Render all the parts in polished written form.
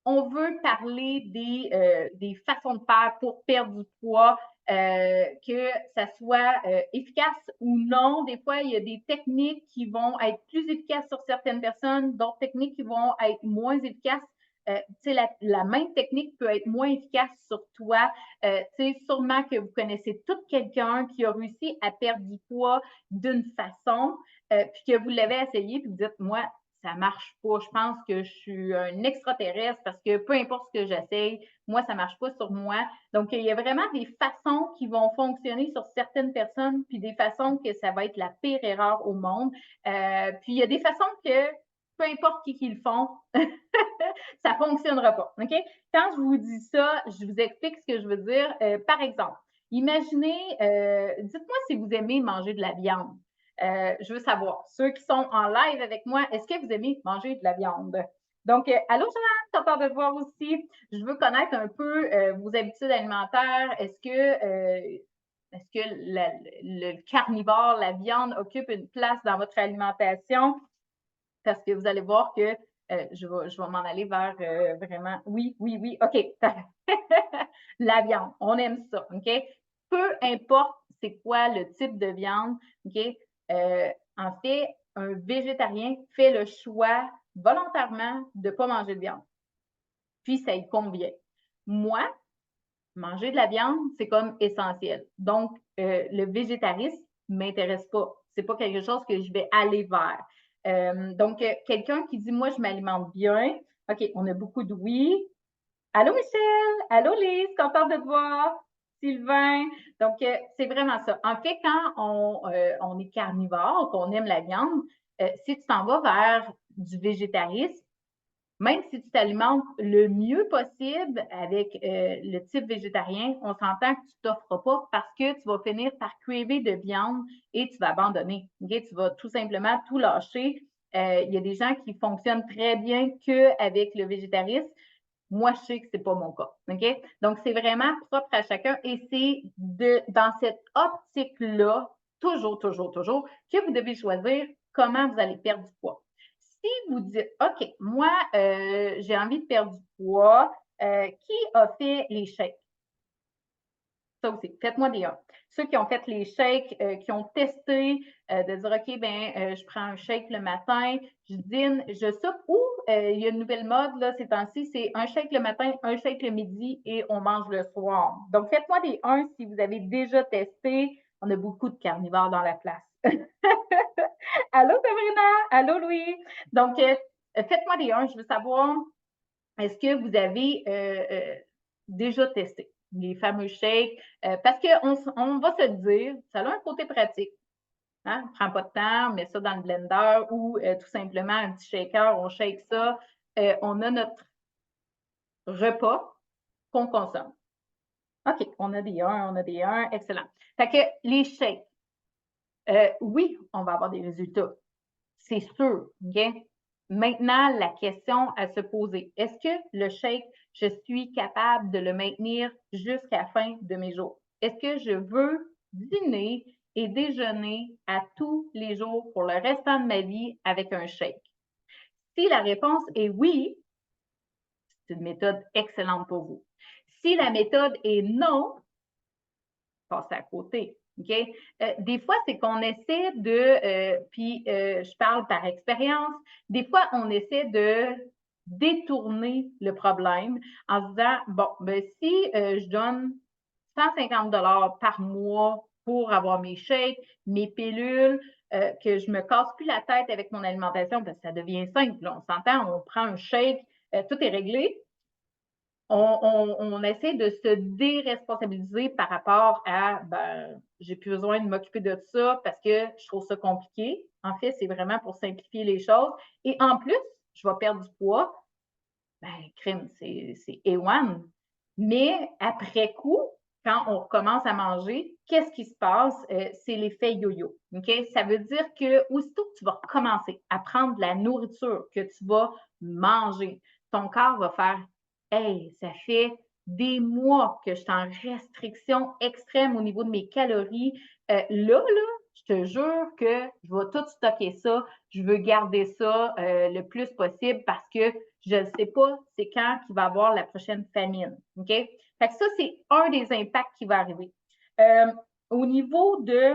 on veut parler des façons de faire pour perdre du poids, que ça soit efficace ou non. Des fois, il y a des techniques qui vont être plus efficaces sur certaines personnes, d'autres techniques qui vont être moins efficaces. La même technique peut être moins efficace sur toi. Sûrement que vous connaissez tout quelqu'un qui a réussi à perdre du poids d'une façon, puis que vous l'avez essayé, puis vous dites, moi, ça marche pas. Je pense que je suis un extraterrestre parce que peu importe ce que j'essaye, moi, ça marche pas sur moi. Donc, il y a vraiment des façons qui vont fonctionner sur certaines personnes, puis des façons que ça va être la pire erreur au monde. Puis, il y a des façons que peu importe qui le font, ça fonctionnera pas. OK? Quand je vous dis ça, je vous explique ce que je veux dire. Par exemple, imaginez, dites-moi si vous aimez manger de la viande. Je veux savoir, ceux qui sont en live avec moi, est-ce que vous aimez manger de la viande? Donc, allô, Joanne, content de te voir aussi. Je veux connaître un peu vos habitudes alimentaires. Est-ce que le carnivore, la viande, occupe une place dans votre alimentation? Parce que vous allez voir que je vais m'en aller vers vraiment. Oui, oui, oui. OK. La viande, on aime ça. OK? Peu importe c'est quoi le type de viande, OK? En fait, un végétarien fait le choix volontairement de ne pas manger de viande. Puis, ça y convient. Moi, manger de la viande, c'est comme essentiel. Donc, le végétarisme ne m'intéresse pas. Ce n'est pas quelque chose que je vais aller vers. Donc, quelqu'un qui dit, moi, je m'alimente bien. OK, on a beaucoup de oui. Allô, Michel? Allô, Lise? Contente de te voir. Sylvain. Donc, c'est vraiment ça. En fait, quand on est carnivore, qu'on aime la viande, si tu t'en vas vers du végétarisme, même si tu t'alimentes le mieux possible avec le type végétarien, on s'entend que tu ne t'offres pas parce que tu vas finir par craver de viande et tu vas abandonner. Okay? Tu vas tout simplement tout lâcher. Il y a des gens qui fonctionnent très bien qu'avec le végétarisme. Moi, je sais que ce n'est pas mon cas. Okay? Donc, c'est vraiment propre à chacun et c'est dans cette optique-là, toujours, toujours, toujours, que vous devez choisir comment vous allez perdre du poids. Si vous dites, OK, moi, j'ai envie de perdre du poids, qui a fait les shakes? Ça aussi, faites-moi des 1. Ceux qui ont fait les shakes, qui ont testé, de dire, OK, ben, je prends un shake le matin, je dîne, je soupe, ou il y a une nouvelle mode, là, ces temps-ci, c'est un shake le matin, un shake le midi et on mange le soir. Donc, faites-moi des 1 si vous avez déjà testé. On a beaucoup de carnivores dans la place. Allô, Sabrina? Allô, Louis? Donc, faites-moi des 1. Je veux savoir, est-ce que vous avez déjà testé les fameux shakes? Parce qu'on va se le dire, ça a un côté pratique. Hein? On ne prend pas de temps, on met ça dans le blender ou tout simplement un petit shaker, on shake ça. On a notre repas qu'on consomme. OK, on a des 1, on a des 1, excellent. Fait que les shakes, oui, on va avoir des résultats. C'est sûr, OK? Maintenant, la question à se poser, est-ce que le shake, je suis capable de le maintenir jusqu'à la fin de mes jours? Est-ce que je veux dîner et déjeuner à tous les jours pour le restant de ma vie avec un shake? Si la réponse est oui, c'est une méthode excellente pour vous. Si la méthode est non, passez à côté. OK? Des fois, c'est qu'on essaie puis je parle par expérience, des fois, on essaie de détourner le problème en se disant, bon, ben, si je donne 150 par mois pour avoir mes shakes, mes pilules, que je me casse plus la tête avec mon alimentation, parce que ça devient simple. Là, on s'entend, on prend un shake, tout est réglé on essaie de se déresponsabiliser par rapport à ben, j'ai plus besoin de m'occuper de ça parce que je trouve ça compliqué. En fait, c'est vraiment pour simplifier les choses. Et en plus, je vais perdre du poids. Ben, crime, c'est A1. Mais après coup, quand on recommence à manger, qu'est-ce qui se passe? C'est l'effet yo-yo. OK? Ça veut dire que aussitôt que tu vas recommencer à prendre de la nourriture que tu vas manger, ton corps va faire hey, ça fait des mois que je suis en restriction extrême au niveau de mes calories. Là, je te jure que je vais tout stocker ça, je veux garder ça le plus possible parce que je ne sais pas c'est quand qu'il va y avoir la prochaine famine. OK? Fait que ça, c'est un des impacts qui va arriver. Au niveau de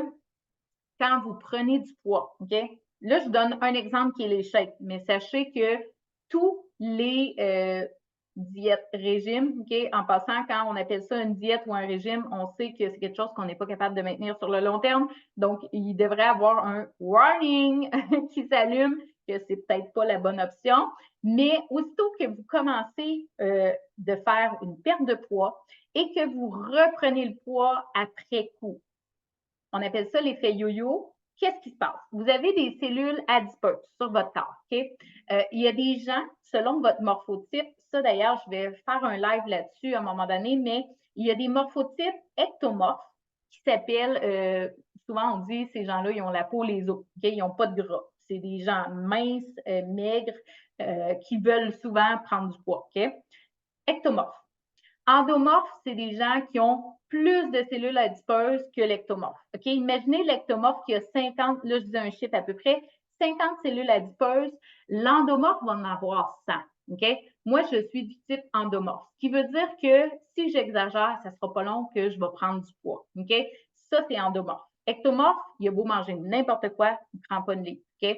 quand vous prenez du poids, OK? Là, je donne un exemple qui est les shakes, mais sachez que tous les diètes, régimes, OK? En passant, quand on appelle ça une diète ou un régime, on sait que c'est quelque chose qu'on n'est pas capable de maintenir sur le long terme. Donc, il devrait avoir un warning qui s'allume que c'est peut-être pas la bonne option. Mais aussitôt que vous commencez de faire une perte de poids et que vous reprenez le poids après coup, on appelle ça l'effet yo-yo. Qu'est-ce qui se passe? Vous avez des cellules adipeuses sur votre corps. OK? Il y a des gens, selon votre morphotype, ça d'ailleurs, je vais faire un live là-dessus à un moment donné, mais il y a des morphotypes ectomorphes qui s'appellent, souvent on dit, ces gens-là, ils ont la peau les os. OK? Ils n'ont pas de gras. C'est des gens minces, maigres, qui veulent souvent prendre du poids. OK? Ectomorphes. Endomorphes, c'est des gens qui ont plus de cellules adipeuses que l'ectomorphe. OK? Imaginez l'ectomorphe qui a 50, là je dis un chiffre à peu près, 50 cellules adipeuses. L'endomorphe va en avoir 100. OK? Moi, je suis du type endomorphe, ce qui veut dire que si j'exagère, ça ne sera pas long que je vais prendre du poids. OK? Ça, c'est endomorphe. Ectomorphe, il a beau manger n'importe quoi, il ne prend pas de lait. OK?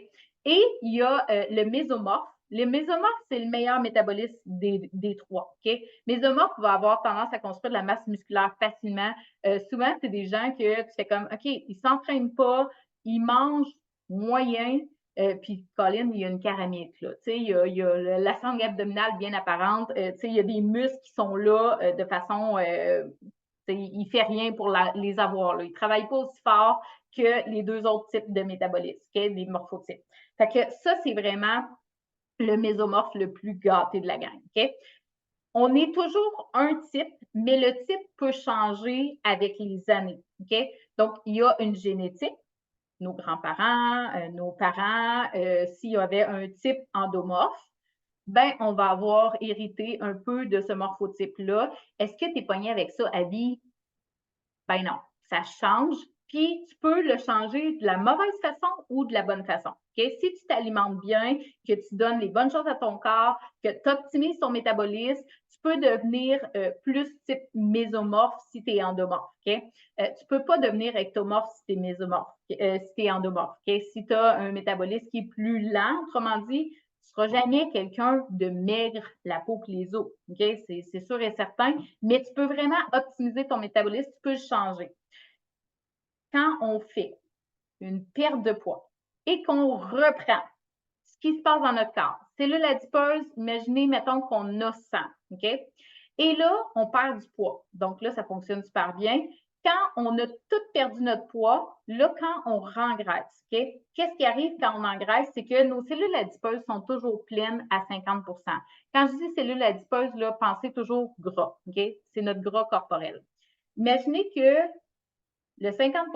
Et il y a le mésomorphe. Le mésomorphe, c'est le meilleur métabolisme des trois. OK? Mésomorphe va avoir tendance à construire de la masse musculaire facilement. Souvent, c'est des gens que tu fais comme, OK, ils ne s'entraînent pas, ils mangent moyen, puis Colin, il y a une caramite, là. Tu sais, il y a la sangle abdominale bien apparente. Tu sais, il y a des muscles qui sont là de façon... il ne fait rien pour les avoir. Là. Il ne travaille pas aussi fort que les deux autres types de métabolisme, des morphotypes. Fait que ça, c'est vraiment le mésomorphe le plus gâté de la gang. OK? On est toujours un type, mais le type peut changer avec les années. OK? Donc, il y a une génétique, nos grands-parents, nos parents, s'il y avait un type endomorphe, ben, on va avoir hérité un peu de ce morphotype-là. Est-ce que tu es pogné avec ça à vie? Ben non, ça change. Puis, tu peux le changer de la mauvaise façon ou de la bonne façon. Okay? Si tu t'alimentes bien, que tu donnes les bonnes choses à ton corps, que tu optimises ton métabolisme, tu peux devenir plus type mésomorphe si tu es endomorphe. Okay? Tu ne peux pas devenir ectomorphe si tu es mésomorphe, si tu es endomorphe. Okay? Si tu as un métabolisme qui est plus lent, autrement dit, tu ne seras jamais quelqu'un de maigre, la peau que les os. Okay? C'est sûr et certain, mais tu peux vraiment optimiser ton métabolisme, tu peux le changer. Quand on fait une perte de poids et qu'on reprend ce qui se passe dans notre corps, cellules adipeuses, imaginez, mettons qu'on a 100, OK? Et là, on perd du poids. Donc là, ça fonctionne super bien. Quand on a tout perdu notre poids, là, quand on rengraisse, OK? Qu'est-ce qui arrive quand on engraisse? C'est que nos cellules adipeuses sont toujours pleines à 50 Quand je dis cellules adipeuses, là, pensez toujours gras, OK? C'est notre gras corporel. Imaginez que le 50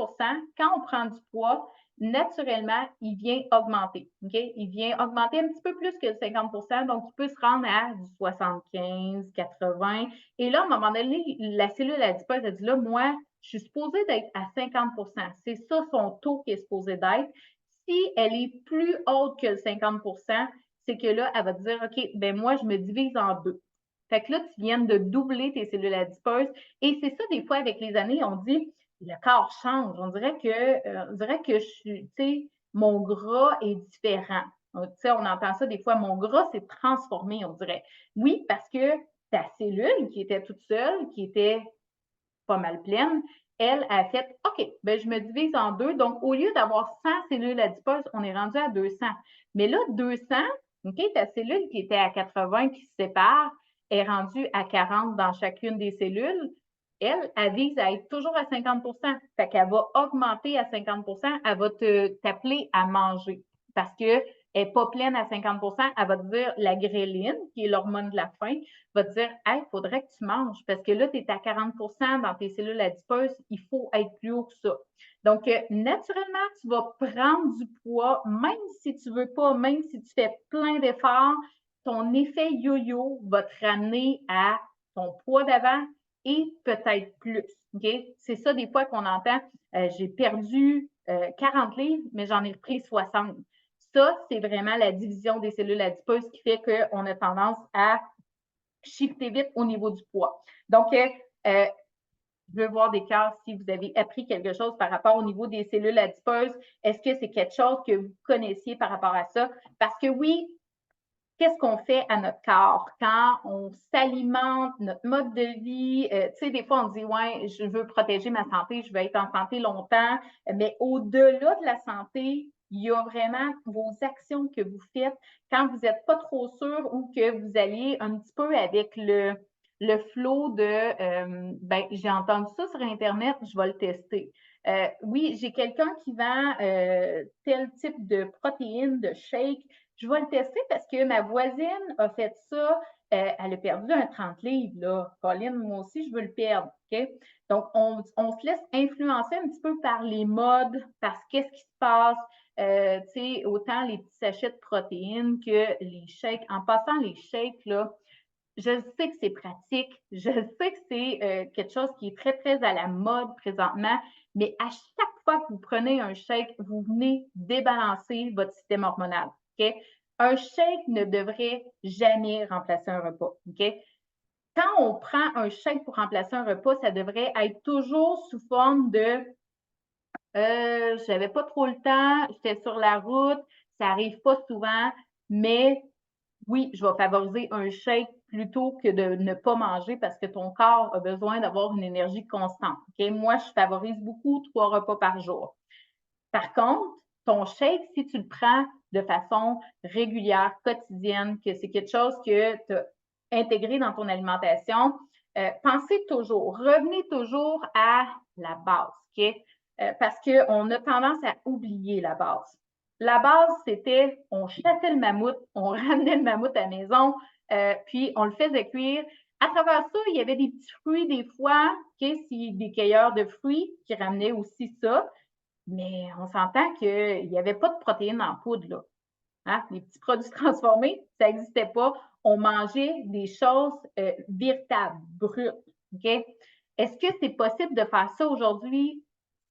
quand on prend du poids, naturellement, il vient augmenter. Okay? Il vient augmenter un petit peu plus que le 50 donc il peut se rendre à du 75, 80. Et là, à un moment donné, la cellule adipeuse a dit là, moi, je suis supposée d'être à 50 c'est ça son taux qui est supposé d'être. Si elle est plus haute que le 50 c'est que là, elle va dire OK, ben moi, je me divise en deux. Fait que là, tu viens de doubler tes cellules adipeuses. Et c'est ça, des fois, avec les années, on dit le corps change. On dirait que je suis, tu sais, mon gras est différent. Tu sais, on entend ça des fois, mon gras s'est transformé, on dirait. Oui, parce que ta cellule qui était toute seule, qui était pas mal pleine, elle a fait OK, ben je me divise en deux. Donc, au lieu d'avoir 100 cellules adipeuses, on est rendu à 200. Mais là, 200, OK, ta cellule qui était à 80 qui se sépare est rendue à 40 dans chacune des cellules. Elle vise à être toujours à 50 Fait qu'elle va augmenter à 50 elle va t'appeler à manger parce qu'elle n'est pas pleine à 50 elle va te dire la gréline, qui est l'hormone de la faim, va te dire hey, il faudrait que tu manges parce que là, tu es à 40 dans tes cellules adipeuses, il faut être plus haut que ça. Donc, naturellement, tu vas prendre du poids, même si tu ne veux pas, même si tu fais plein d'efforts, ton effet yo-yo va te ramener à ton poids d'avant et peut-être plus. Okay? C'est ça des fois qu'on entend, j'ai perdu 40 livres, mais j'en ai repris 60. Ça, c'est vraiment la division des cellules adipeuses qui fait qu'on a tendance à shifter vite au niveau du poids. Donc, je veux voir des cas si vous avez appris quelque chose par rapport au niveau des cellules adipeuses. Est-ce que c'est quelque chose que vous connaissiez par rapport à ça? Parce que oui, qu'est-ce qu'on fait à notre corps quand on s'alimente, notre mode de vie? Tu sais, des fois, on dit, ouais, je veux protéger ma santé, je veux être en santé longtemps, mais au-delà de la santé, il y a vraiment vos actions que vous faites quand vous n'êtes pas trop sûr ou que vous alliez un petit peu avec le flow de ben, j'ai entendu ça sur Internet, je vais le tester. Oui, j'ai quelqu'un qui vend tel type de protéines, de shake. Je vais le tester parce que ma voisine a fait ça. Elle a perdu un 30 livres, là. Pauline, moi aussi, je veux le perdre. OK? Donc, on se laisse influencer un petit peu par les modes, par qu'est-ce qui se passe. Tu sais, autant les petits sachets de protéines que les shakes. En passant, les shakes, là, je sais que c'est pratique, je sais que c'est quelque chose qui est très, très à la mode présentement, mais à chaque fois que vous prenez un shake, vous venez débalancer votre système hormonal. OK? Un shake ne devrait jamais remplacer un repas. OK? Quand on prend un shake pour remplacer un repas, ça devrait être toujours sous forme de je n'avais pas trop le temps, j'étais sur la route, ça n'arrive pas souvent, mais oui, je vais favoriser un shake plutôt que de ne pas manger parce que ton corps a besoin d'avoir une énergie constante. Okay? Moi, je favorise beaucoup 3 repas par jour. Par contre, ton shake, si tu le prends de façon régulière, quotidienne, que c'est quelque chose que tu as intégré dans ton alimentation, pensez toujours, revenez toujours à la base, OK? Parce qu'on a tendance à oublier la base. La base, c'était on chassait le mammouth, on ramenait le mammouth à la maison, puis on le faisait cuire. À travers ça, il y avait des petits fruits des fois, okay, des cueilleurs de fruits qui ramenaient aussi ça. Mais on s'entend qu'il n'y avait pas de protéines en poudre, là. Hein? Les petits produits transformés, ça n'existait pas. On mangeait des choses véritables, brutes. OK? Est-ce que c'est possible de faire ça aujourd'hui?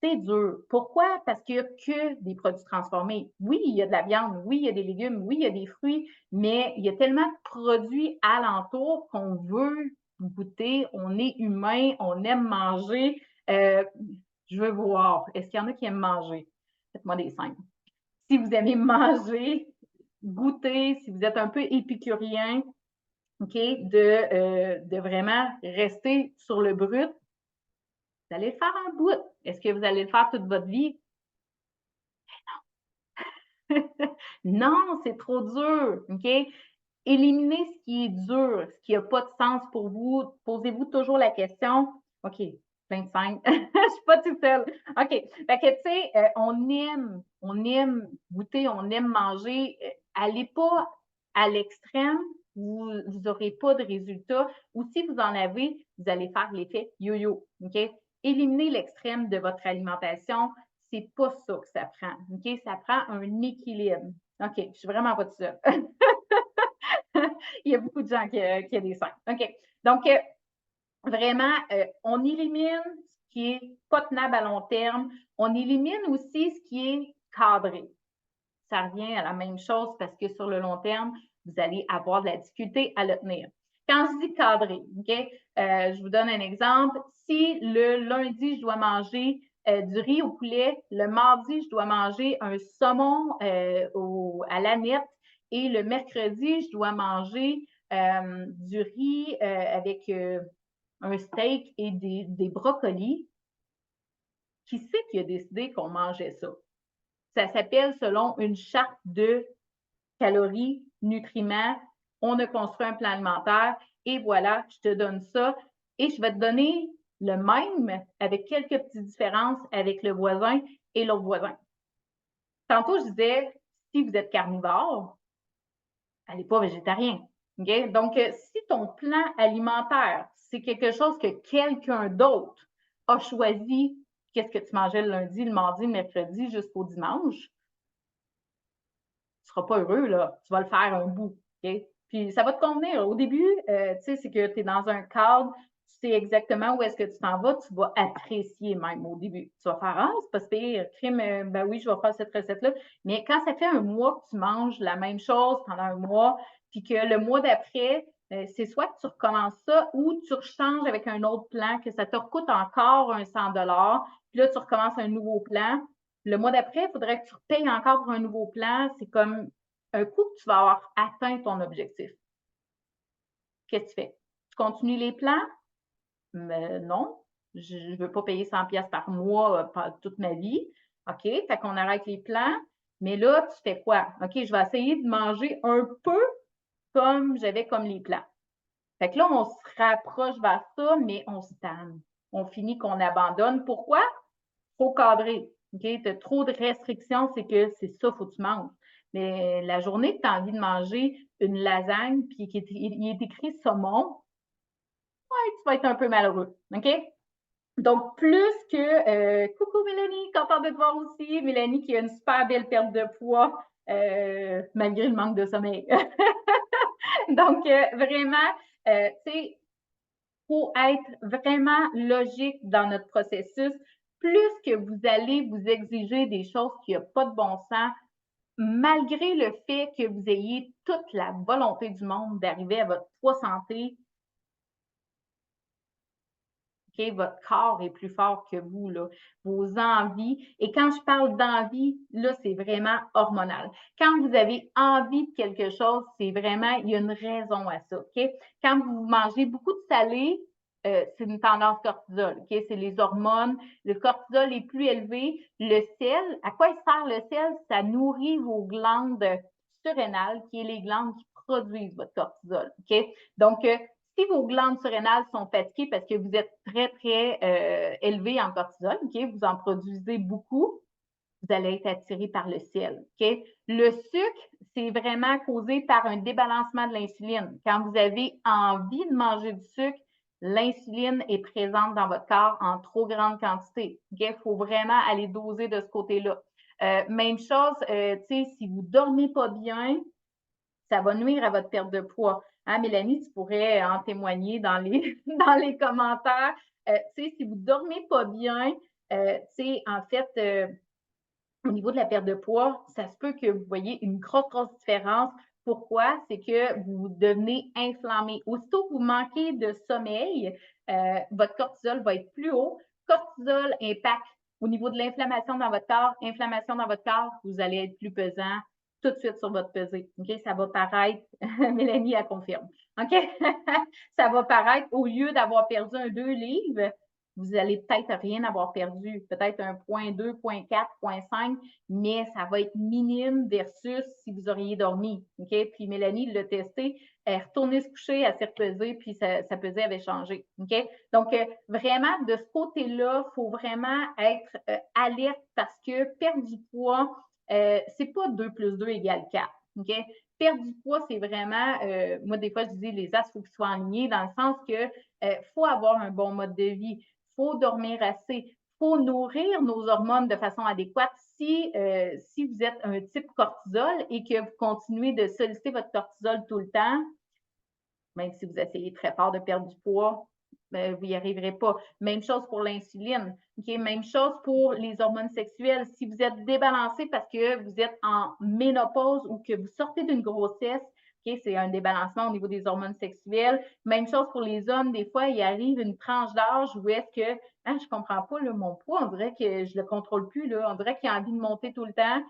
C'est dur. Pourquoi? Parce qu'il n'y a que des produits transformés. Oui, il y a de la viande, oui, il y a des légumes, oui, il y a des fruits, mais il y a tellement de produits alentours qu'on veut goûter. On est humain, on aime manger. Je veux voir. Est-ce qu'il y en a qui aiment manger? Faites-moi des signes. Si vous aimez manger, goûter, si vous êtes un peu épicurien, OK, de vraiment rester sur le brut, vous allez le faire un bout. Est-ce que vous allez le faire toute votre vie? Non, c'est trop dur, OK? Éliminez ce qui est dur, ce qui n'a pas de sens pour vous. Posez-vous toujours la question, OK, 25, je ne suis pas toute seule. OK, fait que tu sais, on aime goûter, on aime manger. Allez pas à l'extrême, vous n'aurez pas de résultat. Ou si vous en avez, vous allez faire l'effet yo-yo, OK? Éliminez l'extrême de votre alimentation. C'est pas ça que ça prend, OK? Ça prend un équilibre. OK, je suis vraiment pas toute seule. Il y a beaucoup de gens qui ont des seins. OK. Donc, vraiment, on élimine ce qui est pas tenable à long terme. On élimine aussi ce qui est cadré. Ça revient à la même chose parce que sur le long terme, vous allez avoir de la difficulté à le tenir. Quand je dis cadré, OK, je vous donne un exemple. Si le lundi, je dois manger du riz au poulet, le mardi, je dois manger un saumon à l'aneth et le mercredi, je dois manger du riz avec un steak et des brocolis. Qui c'est qui a décidé qu'on mangeait ça? Ça s'appelle selon une charte de calories, nutriments. On a construit un plan alimentaire et voilà, je te donne ça. Et je vais te donner le même avec quelques petites différences avec le voisin et l'autre voisin. Tantôt, je disais, si vous êtes carnivore, allez pas végétarien. Okay? Donc, si ton plan alimentaire, c'est quelque chose que quelqu'un d'autre a choisi, qu'est-ce que tu mangeais le lundi, le mardi, le mercredi jusqu'au dimanche, tu ne seras pas heureux, là. Tu vas le faire un bout. Okay? Puis ça va te convenir. Au début, tu sais, c'est que tu es dans un cadre, c'est exactement où est-ce que tu t'en vas, tu vas apprécier même au début. Tu vas faire: «Ah, c'est pas si pire, crime, ben oui, je vais faire cette recette-là». Mais quand ça fait un mois que tu manges la même chose pendant un mois, puis que le mois d'après, c'est soit que tu recommences ça ou tu rechanges avec un autre plan, que ça te recoûte encore un 100 puis là, tu recommences un nouveau plan. Le mois d'après, il faudrait que tu repayes encore pour un nouveau plan. C'est comme un coup que tu vas avoir atteint ton objectif. Qu'est-ce que tu fais? Tu continues les plans? Mais non, je ne veux pas payer 100 pièces par mois toute ma vie. OK, fait qu'on arrête les plans. Mais là, tu fais quoi? OK, je vais essayer de manger un peu comme j'avais comme les plans. Fait que là, on se rapproche vers ça, mais on se tanne. On finit qu'on abandonne. Pourquoi? Faut cadrer. OK? Tu as trop de restrictions, c'est que c'est ça, faut que tu manges. Mais la journée que tu as envie de manger une lasagne, puis il est écrit saumon, ouais, tu vas être un peu malheureux. OK? Donc, plus que coucou Mélanie, contente de te voir aussi. Mélanie qui a une super belle perte de poids malgré le manque de sommeil. Donc, vraiment, tu sais, faut être vraiment logique dans notre processus. Plus que vous allez vous exiger des choses qui n'ont pas de bon sens, malgré le fait que vous ayez toute la volonté du monde d'arriver à votre poids santé, OK, votre corps est plus fort que vous, là, vos envies. Et quand je parle d'envie, là, c'est vraiment hormonal. Quand vous avez envie de quelque chose, c'est vraiment, il y a une raison à ça, OK? Quand vous mangez beaucoup de salé, c'est une tendance cortisol, OK? C'est les hormones. Le cortisol est plus élevé. Le sel, à quoi il sert le sel? Ça nourrit vos glandes surrénales, qui est les glandes qui produisent votre cortisol, OK? Donc, si vos glandes surrénales sont fatiguées parce que vous êtes très, très élevé en cortisol, OK, vous en produisez beaucoup, vous allez être attiré par le ciel. OK? Le sucre, c'est vraiment causé par un débalancement de l'insuline. Quand vous avez envie de manger du sucre, l'insuline est présente dans votre corps en trop grande quantité. Il faut vraiment aller doser de ce côté-là. Même chose, si vous ne dormez pas bien, ça va nuire à votre perte de poids. Hein, Mélanie, tu pourrais en témoigner dans les, dans les commentaires. Si vous ne dormez pas bien, en fait, au niveau de la perte de poids, ça se peut que vous voyez une grosse, grosse différence. Pourquoi? C'est que vous devenez inflammé. Aussitôt que vous manquez de sommeil, votre cortisol va être plus haut. Cortisol impacte au niveau de l'inflammation dans votre corps. Inflammation dans votre corps, vous allez être plus pesant tout de suite sur votre pesée. OK? Ça va paraître, Mélanie, elle confirme. OK? Ça va paraître, au lieu d'avoir perdu 2 livres, vous allez peut-être rien avoir perdu, peut-être 1,2, 0,4, 0,5, mais ça va être minime versus si vous auriez dormi. OK? Puis Mélanie l'a testé, elle est retournée se coucher, elle s'est repesée, puis sa pesée avait changé. OK? Donc, vraiment, de ce côté-là, il faut vraiment être alerte parce que perdre du poids, c'est pas 2 plus 2 égale 4. OK? Perdre du poids, c'est vraiment, moi, des fois, je dis les as, il faut qu'ils soient alignés dans le sens que faut avoir un bon mode de vie, faut dormir assez, faut nourrir nos hormones de façon adéquate. Si vous êtes un type cortisol et que vous continuez de solliciter votre cortisol tout le temps, même si vous essayez très fort de perdre du poids, vous n'y arriverez pas. Même chose pour l'insuline. Okay? Même chose pour les hormones sexuelles. Si vous êtes débalancé parce que vous êtes en ménopause ou que vous sortez d'une grossesse, okay? C'est un débalancement au niveau des hormones sexuelles. Même chose pour les hommes. Des fois, il arrive une tranche d'âge où est-ce que je ne comprends pas là, mon poids, on dirait que je ne le contrôle plus. Là. On dirait qu'il a envie de monter tout le temps.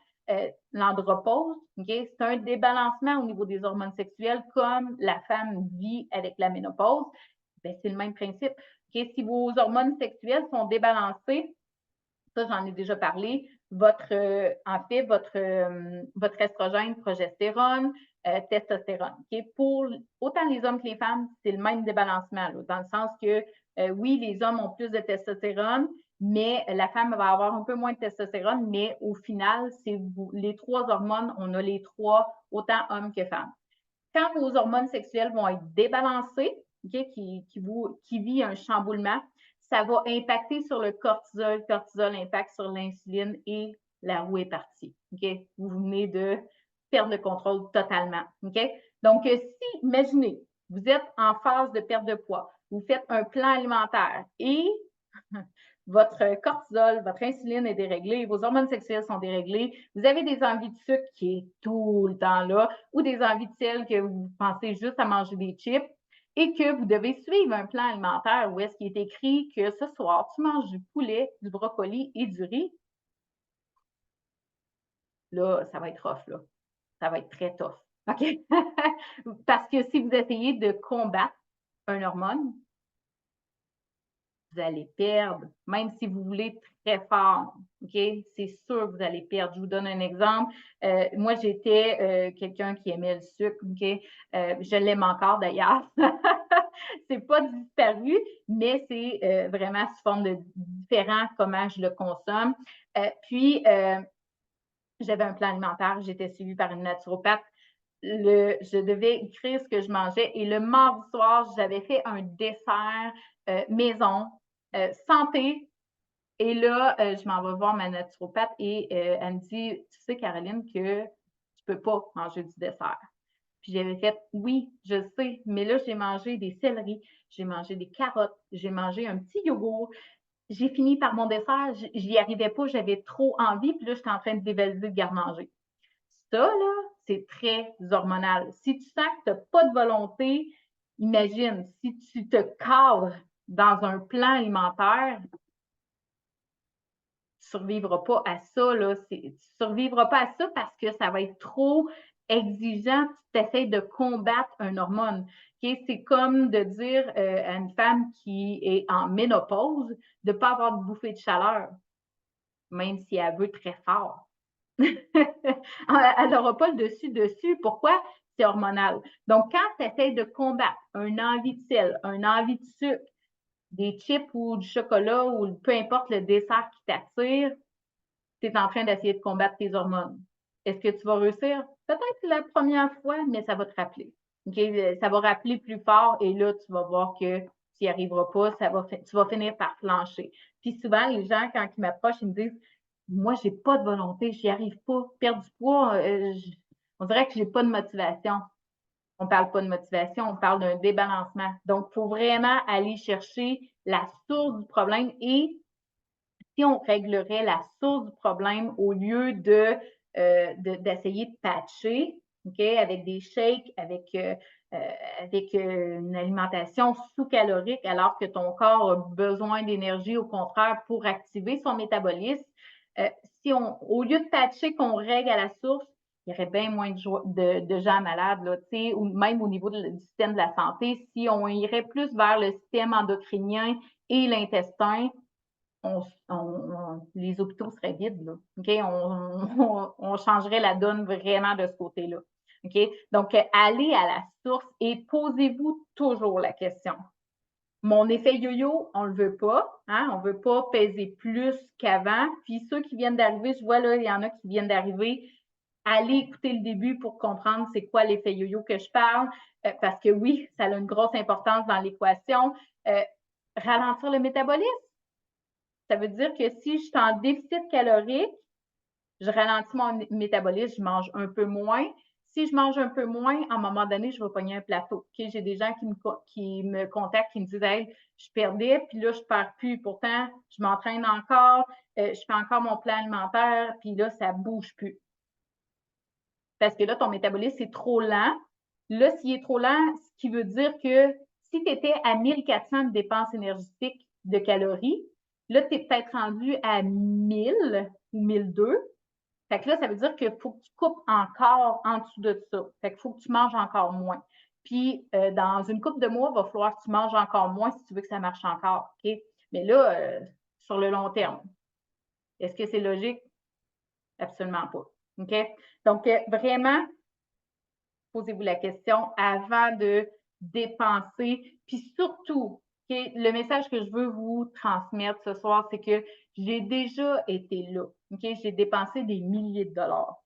L'andropause, okay? C'est un débalancement au niveau des hormones sexuelles comme la femme vit avec la ménopause. Ben, c'est le même principe. Okay? Si vos hormones sexuelles sont débalancées, ça, j'en ai déjà parlé, en fait, votre estrogène, progestérone, testostérone. Okay? Pour autant les hommes que les femmes, c'est le même débalancement, là, dans le sens que, oui, les hommes ont plus de testostérone, mais la femme va avoir un peu moins de testostérone, mais au final, c'est les 3 hormones, on a les 3, autant hommes que femmes. Quand vos hormones sexuelles vont être débalancées, okay, qui vit un chamboulement, ça va impacter sur le cortisol. Le cortisol impacte sur l'insuline et la roue est partie. Okay? Vous venez de perdre le contrôle totalement. Okay? Donc, si, imaginez, vous êtes en phase de perte de poids, vous faites un plan alimentaire et votre cortisol, votre insuline est déréglée, vos hormones sexuelles sont déréglées, vous avez des envies de sucre qui est tout le temps là, ou des envies de sel que vous pensez juste à manger des chips, et que vous devez suivre un plan alimentaire où est-ce qu'il est écrit que ce soir, tu manges du poulet, du brocoli et du riz, là, ça va être rough, là. Ça va être très tough. OK? Parce que si vous essayez de combattre une hormone, vous allez perdre, même si vous voulez très fort. OK? C'est sûr que vous allez perdre. Je vous donne un exemple. Moi, j'étais quelqu'un qui aimait le sucre. OK? Je l'aime encore d'ailleurs. C'est pas disparu, mais c'est vraiment sous forme de différent comment je le consomme. Puis, j'avais un plan alimentaire, j'étais suivie par une naturopathe. Je devais écrire ce que je mangeais et le mardi soir, j'avais fait un dessert maison, santé. Et là, je m'en vais voir ma naturopathe et elle me dit, tu sais, Caroline, que tu peux pas manger du dessert. Puis j'avais fait, oui, je sais, mais là, j'ai mangé des céleris, j'ai mangé des carottes, j'ai mangé un petit yogourt. J'ai fini par mon dessert, j'y arrivais pas, j'avais trop envie, puis là, j'étais en train de dévaliser le garde-manger. Ça, là, c'est très hormonal. Si tu sens que tu n'as pas de volonté, imagine, si tu te cadres dans un plan alimentaire, tu ne survivras pas à ça. Là. Tu ne survivras pas à ça parce que ça va être trop exigeant. Tu essaies de combattre une hormone. Okay? C'est comme de dire à une femme qui est en ménopause de ne pas avoir de bouffée de chaleur, même si elle veut très fort. Elle n'aura pas le dessus. Pourquoi? C'est hormonal. Donc, quand tu essaies de combattre un envie de sel, un envie de sucre, des chips ou du chocolat ou peu importe le dessert qui t'attire, tu es en train d'essayer de combattre tes hormones. Est-ce que tu vas réussir? Peut-être la première fois, mais ça va te rappeler. Okay? Ça va rappeler plus fort et là, tu vas voir que tu n'y arriveras pas, tu vas finir par flancher. Puis souvent, les gens, quand ils m'approchent, ils me disent moi, j'ai pas de volonté, j'y arrive pas. Perdre du poids, on dirait que j'ai pas de motivation. On parle pas de motivation, on parle d'un débalancement. Donc, il faut vraiment aller chercher la source du problème et si on réglerait la source du problème au lieu d'essayer de patcher, OK, avec des shakes, avec une alimentation sous-calorique, alors que ton corps a besoin d'énergie, au contraire, pour activer son métabolisme. Si au lieu de patcher, qu'on règle à la source, il y aurait bien moins de gens malades, là, ou même au niveau du système de la santé. Si on irait plus vers le système endocrinien et l'intestin, les hôpitaux seraient vides. Là. Okay? On changerait la donne vraiment de ce côté-là. Okay? Donc, allez à la source et posez-vous toujours la question. Mon effet yo-yo, on ne le veut pas. Hein? On ne veut pas peser plus qu'avant. Puis ceux qui viennent d'arriver, je vois là, il y en a qui viennent d'arriver. Allez écouter le début pour comprendre c'est quoi l'effet yo-yo que je parle. Parce que oui, ça a une grosse importance dans l'équation. Ralentir le métabolisme. Ça veut dire que si je suis en déficit calorique, je ralentis mon métabolisme, je mange un peu moins. Si je mange un peu moins, à un moment donné, je vais pogner un plateau. Okay? J'ai des gens qui me contactent, qui me disent hey, je perdais, puis là, je ne perds plus. Pourtant, je m'entraîne encore, je fais encore mon plan alimentaire, puis là, ça ne bouge plus. Parce que là, ton métabolisme est trop lent. Là, s'il est trop lent, ce qui veut dire que si tu étais à 1400 de dépenses énergétiques de calories, là, tu es peut-être rendu à 1000 ou 1002. Fait que là, ça veut dire qu'il faut que tu coupes encore en dessous de ça. Fait qu'il faut que tu manges encore moins. Puis, dans une couple de mois, il va falloir que tu manges encore moins si tu veux que ça marche encore. OK? Mais là, sur le long terme, est-ce que c'est logique? Absolument pas. OK? Donc, vraiment, posez-vous la question avant de dépenser. Puis surtout, okay, le message que je veux vous transmettre ce soir, c'est que j'ai déjà été là. Okay? J'ai dépensé des milliers de dollars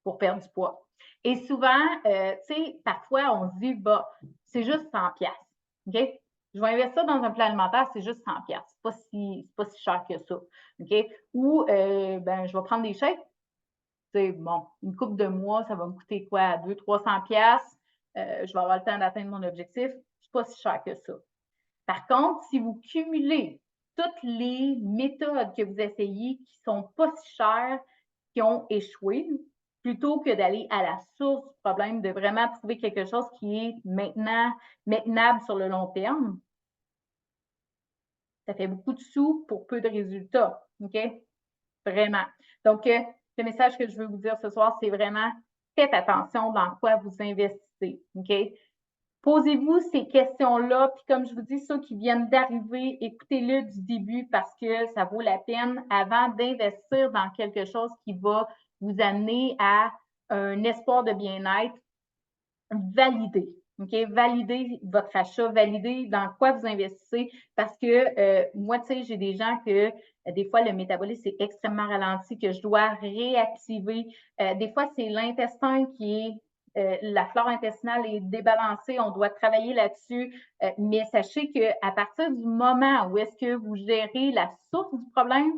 pour perdre du poids. Et souvent, tu sais, parfois, on se dit, bah, c'est juste 100 pièces. OK? Je vais investir dans un plan alimentaire, c'est juste 100 pièces. C'est pas si cher que ça. OK? Ou, ben, je vais prendre des chèques. C'est bon, une couple de mois, ça va me coûter quoi? 200-300 pièces. Je vais avoir le temps d'atteindre mon objectif. C'est pas si cher que ça. Par contre, si vous cumulez toutes les méthodes que vous essayez qui ne sont pas si chères, qui ont échoué, plutôt que d'aller à la source du problème, de vraiment trouver quelque chose qui est maintenant maintenable sur le long terme, ça fait beaucoup de sous pour peu de résultats. OK? Vraiment. Donc, le message que je veux vous dire ce soir, c'est vraiment faites attention dans quoi vous investissez. OK? Posez-vous ces questions-là, puis comme je vous dis, ceux qui viennent d'arriver, écoutez-le du début parce que ça vaut la peine avant d'investir dans quelque chose qui va vous amener à un espoir de bien-être. Validez. OK? Validez votre achat, validez dans quoi vous investissez parce que moi, tu sais, j'ai des gens que des fois, le métabolisme est extrêmement ralenti, que je dois réactiver. Des fois, c'est l'intestin qui est la flore intestinale est débalancée, on doit travailler là-dessus. Mais sachez qu'à partir du moment où est-ce que vous gérez la source du problème,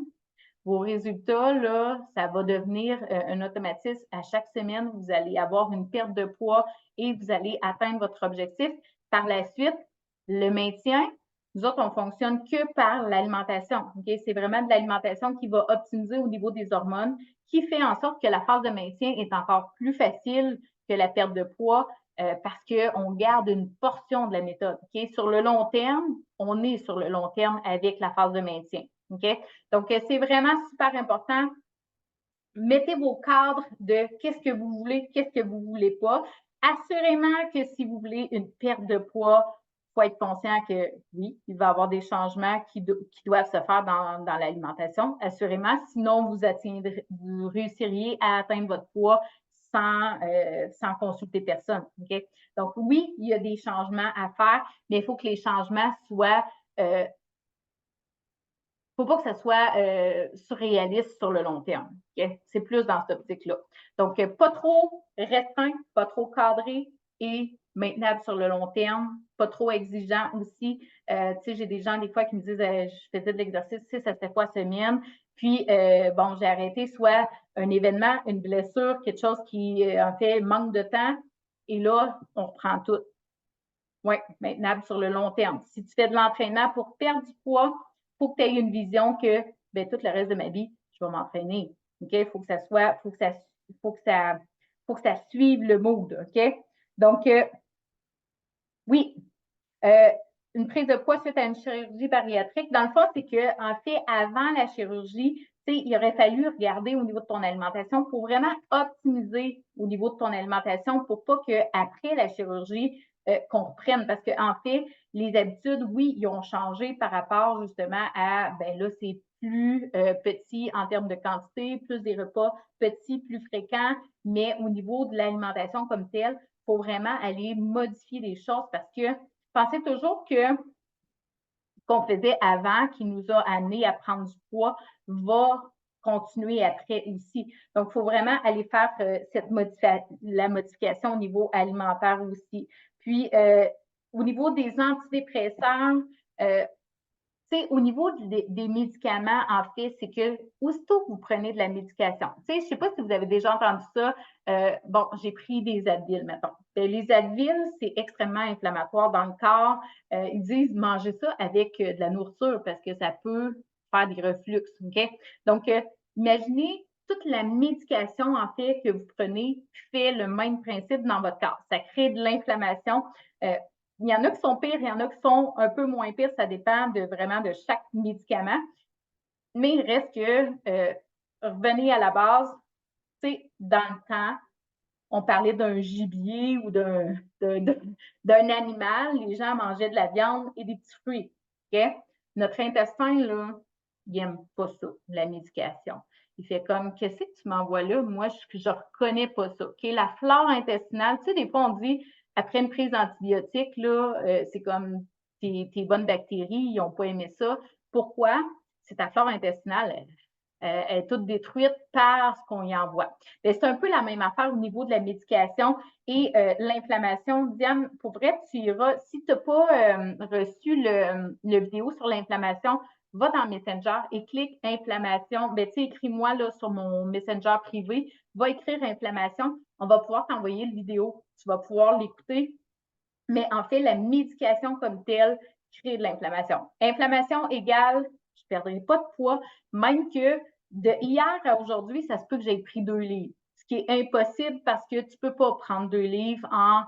vos résultats, là, ça va devenir un automatisme. À chaque semaine, vous allez avoir une perte de poids et vous allez atteindre votre objectif. Par la suite, le maintien, nous autres, on ne fonctionne que par l'alimentation. Okay? C'est vraiment de l'alimentation qui va optimiser au niveau des hormones, qui fait en sorte que la phase de maintien est encore plus facile que la perte de poids parce qu'on garde une portion de la méthode. Okay? Sur le long terme, on est sur le long terme avec la phase de maintien. Okay? Donc, c'est vraiment super important. Mettez vos cadres de qu'est-ce que vous voulez, qu'est-ce que vous ne voulez pas. Assurément que si vous voulez une perte de poids, il faut être conscient que oui, il va y avoir des changements qui doivent se faire dans l'alimentation, assurément. Sinon, vous réussiriez à atteindre votre poids sans consulter personne. Okay? Donc, oui, il y a des changements à faire, mais il faut que les changements soient faut pas que ça soit surréaliste sur le long terme. Okay? C'est plus dans cette optique-là. Donc, pas trop restreint, pas trop cadré et maintenable sur le long terme, pas trop exigeant aussi. Tu sais, j'ai des gens des fois qui me disent je faisais de l'exercice 6 à 7 fois semaine, puis bon, j'ai arrêté soit un événement, une blessure, quelque chose qui en fait manque de temps, et là, on reprend tout. Oui, maintenable sur le long terme. Si tu fais de l'entraînement pour perdre du poids, il faut que tu aies une vision que ben, tout le reste de ma vie, je vais m'entraîner. OK? Il faut que ça soit, faut que ça suive le mood. OK? Donc, oui, une prise de poids suite à une chirurgie bariatrique, dans le fond, c'est qu'en fait, avant la chirurgie, il aurait fallu regarder au niveau de ton alimentation pour vraiment optimiser au niveau de ton alimentation pour pas qu'après la chirurgie, qu'on reprenne. Parce qu'en fait, les habitudes, oui, ils ont changé par rapport justement à, ben là, c'est plus petit en termes de quantité, plus des repas petits, plus fréquents, mais au niveau de l'alimentation comme telle, il faut vraiment aller modifier les choses parce que pensez toujours que qu'on faisait avant, qui nous a amené à prendre du poids, va continuer après aussi. Donc, il faut vraiment aller faire la modification au niveau alimentaire aussi. Puis, au niveau des antidépresseurs, au niveau des médicaments, en fait, c'est que aussitôt que vous prenez de la médication, je ne sais pas si vous avez déjà entendu ça, bon, j'ai pris des Advil, mettons. Les Advil, c'est extrêmement inflammatoire dans le corps. Ils disent manger ça avec de la nourriture parce que ça peut faire des reflux. OK? Donc, imaginez toute la médication, en fait, que vous prenez fait le même principe dans votre corps. Ça crée de l'inflammation. Il y en a qui sont pires, il y en a qui sont un peu moins pires, ça dépend vraiment de chaque médicament. Mais il reste que, revenez à la base, tu sais, dans le temps, on parlait d'un gibier ou d'un animal, les gens mangeaient de la viande et des petits fruits. Okay? Notre intestin, là, il n'aime pas ça, la médication. Il fait comme, qu'est-ce que tu m'envoies là? Moi, je ne reconnais pas ça. Okay? La flore intestinale, tu sais, des fois, on dit, après une prise d'antibiotiques, là, c'est comme tes bonnes bactéries, ils n'ont pas aimé ça. Pourquoi? C'est ta flore intestinale, elle est toute détruite par ce qu'on y envoie. C'est un peu la même affaire au niveau de la médication et l'inflammation. Diane, pour vrai, tu iras, si tu n'as pas reçu le vidéo sur l'inflammation, va dans Messenger et clique inflammation. Ben, écris-moi là, sur mon Messenger privé, va écrire inflammation. On va pouvoir t'envoyer le vidéo. Tu vas pouvoir l'écouter. Mais en fait, la médication comme telle, créer de l'inflammation. Inflammation égale, je ne perdrai pas de poids, même que de hier à aujourd'hui, ça se peut que j'aie pris 2 livres, ce qui est impossible parce que tu ne peux pas prendre 2 livres en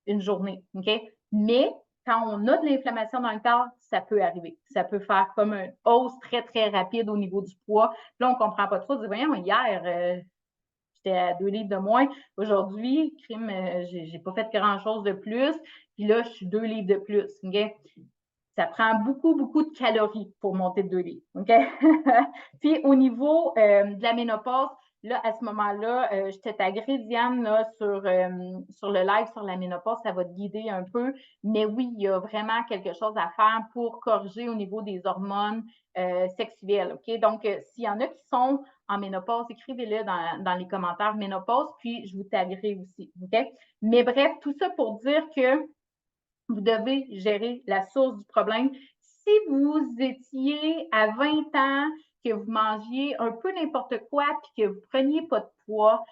une journée, OK? Mais quand on a de l'inflammation dans le corps, ça peut arriver. Ça peut faire comme une hausse très, très rapide au niveau du poids. Là, on ne comprend pas trop. On dit, voyons, hier, j'étais à 2 livres de moins. Aujourd'hui, crime, j'ai pas fait grand-chose de plus. Puis là, je suis 2 livres de plus. OK? Ça prend beaucoup, beaucoup de calories pour monter de 2 livres. OK? Puis au niveau de la ménopause, là, à ce moment-là, je te taguerai, Diane, là, sur le live sur la ménopause, ça va te guider un peu. Mais oui, il y a vraiment quelque chose à faire pour corriger au niveau des hormones sexuelles. OK? Donc, s'il y en a qui sont en ménopause, écrivez-le dans les commentaires ménopause, puis je vous taguerai aussi. OK? Mais bref, tout ça pour dire que vous devez gérer la source du problème. Si vous étiez à 20 ans, que vous mangiez un peu n'importe quoi, puis que vous ne preniez pas de poids,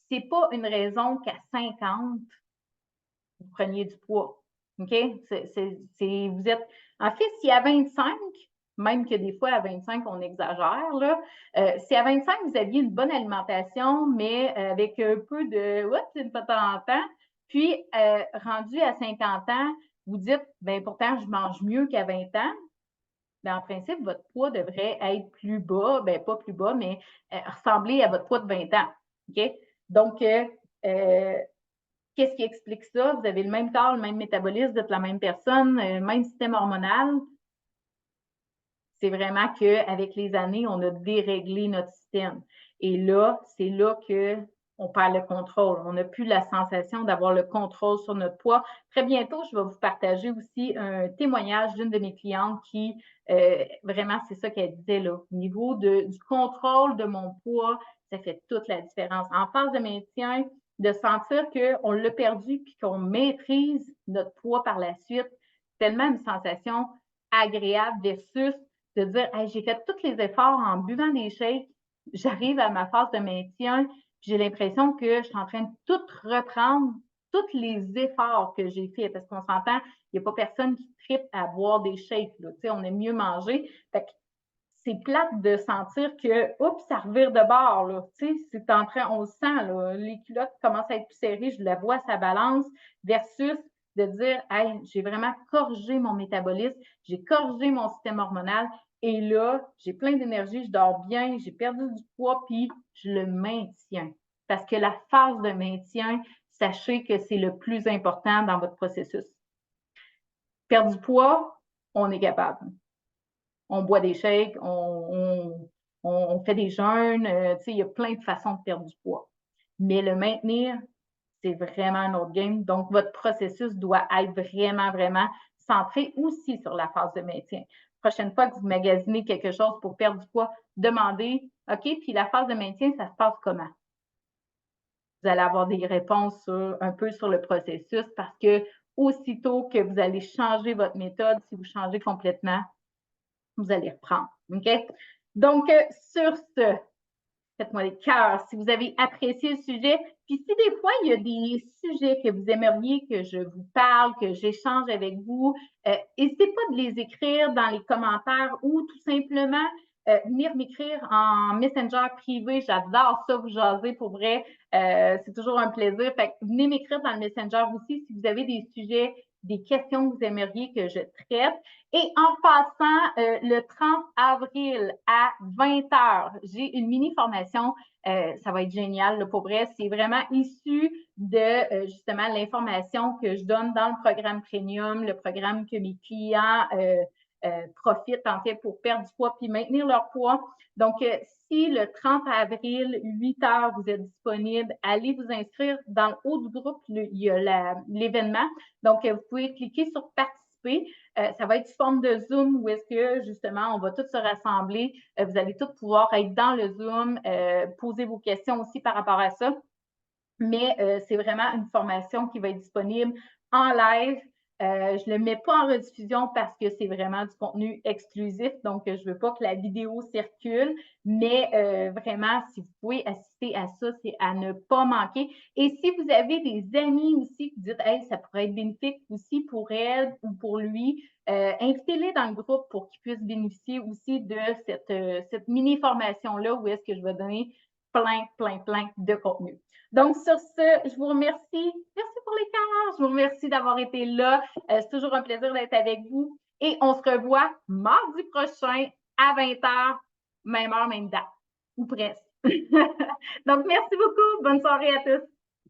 ce n'est pas une raison qu'à 50, vous preniez du poids. OK? Vous êtes. En fait, si à 25, même que des fois à 25, on exagère, là, si à 25, vous aviez une bonne alimentation, mais avec un peu de une fois de temps en temps, puis rendu à 50 ans, vous dites, ben pourtant, je mange mieux qu'à 20 ans. Ben, en principe, votre poids devrait être plus bas, ben pas plus bas, mais ressembler à votre poids de 20 ans. OK? Donc, qu'est-ce qui explique ça? Vous avez le même corps, le même métabolisme, vous êtes la même personne, même système hormonal. C'est vraiment qu'avec les années, on a déréglé notre système. Et là, c'est là qu'on perd le contrôle. On n'a plus la sensation d'avoir le contrôle sur notre poids. Très bientôt, je vais vous partager aussi un témoignage d'une de mes clientes qui, vraiment, c'est ça qu'elle disait là. Au niveau du contrôle de mon poids, ça fait toute la différence. En phase de maintien, de sentir qu'on l'a perdu puis qu'on maîtrise notre poids par la suite, c'est tellement une sensation agréable versus de dire hey, j'ai fait tous les efforts en buvant des shakes, j'arrive à ma phase de maintien, j'ai l'impression que je suis en train de tout reprendre, tous les efforts que j'ai faits, parce qu'on s'entend, il n'y a pas personne qui tripe à boire des shakes, là, on aime mieux manger. Fait que c'est plate de sentir que, oups, ça revire de bord, là, c'est en train, on le sent, là, les culottes commencent à être plus serrées, je la vois, ça balance, versus de dire, hey, j'ai vraiment corrigé mon métabolisme, j'ai corrigé mon système hormonal, et là, j'ai plein d'énergie, je dors bien, j'ai perdu du poids, puis je le maintiens. Parce que la phase de maintien, sachez que c'est le plus important dans votre processus. Perdre du poids, on est capable. On boit des shakes, on fait des jeûnes, il y a plein de façons de perdre du poids. Mais le maintenir, c'est vraiment un autre game. Donc, votre processus doit être vraiment, vraiment centré aussi sur la phase de maintien. Prochaine fois que vous magasinez quelque chose pour perdre du poids, demandez, OK, puis la phase de maintien, ça se passe comment? Vous allez avoir des réponses un peu sur le processus parce que aussitôt que vous allez changer votre méthode, si vous changez complètement, vous allez reprendre. OK? Donc, sur ce, faites-moi des cœurs si vous avez apprécié le sujet. Puis si des fois, il y a des sujets que vous aimeriez que je vous parle, que j'échange avec vous, n'hésitez pas de les écrire dans les commentaires ou tout simplement venir m'écrire en Messenger privé. J'adore ça, vous jaser pour vrai. C'est toujours un plaisir. Fait que venez m'écrire dans le Messenger aussi si vous avez des sujets, des questions que vous aimeriez que je traite. Et en passant, le 30 avril à 20h, j'ai une mini-formation. Ça va être génial, là, pour vrai. C'est vraiment issu de justement l'information que je donne dans le programme Premium, le programme que mes clients profitent en fait pour perdre du poids puis maintenir leur poids. Donc, si le 30 avril, 8h, vous êtes disponible, allez vous inscrire. Dans le haut du groupe, il y a l'événement. Donc, vous pouvez cliquer sur participer. Ça va être sous forme de Zoom où est-ce que, justement, on va tous se rassembler. Vous allez tous pouvoir être dans le Zoom, poser vos questions aussi par rapport à ça. Mais c'est vraiment une formation qui va être disponible en live Je ne le mets pas en rediffusion parce que c'est vraiment du contenu exclusif, donc je ne veux pas que la vidéo circule, mais vraiment, si vous pouvez assister à ça, c'est à ne pas manquer. Et si vous avez des amis aussi qui disent, hey, ça pourrait être bénéfique aussi pour elle ou pour lui, invitez-les dans le groupe pour qu'ils puissent bénéficier aussi de cette mini-formation-là où est-ce que je vais donner plein de contenu. Donc, sur ce, je vous remercie. Merci pour les cœurs. Je vous remercie d'avoir été là. C'est toujours un plaisir d'être avec vous. Et on se revoit mardi prochain à 20h, même heure, même date. Ou presque. Donc, merci beaucoup. Bonne soirée à tous.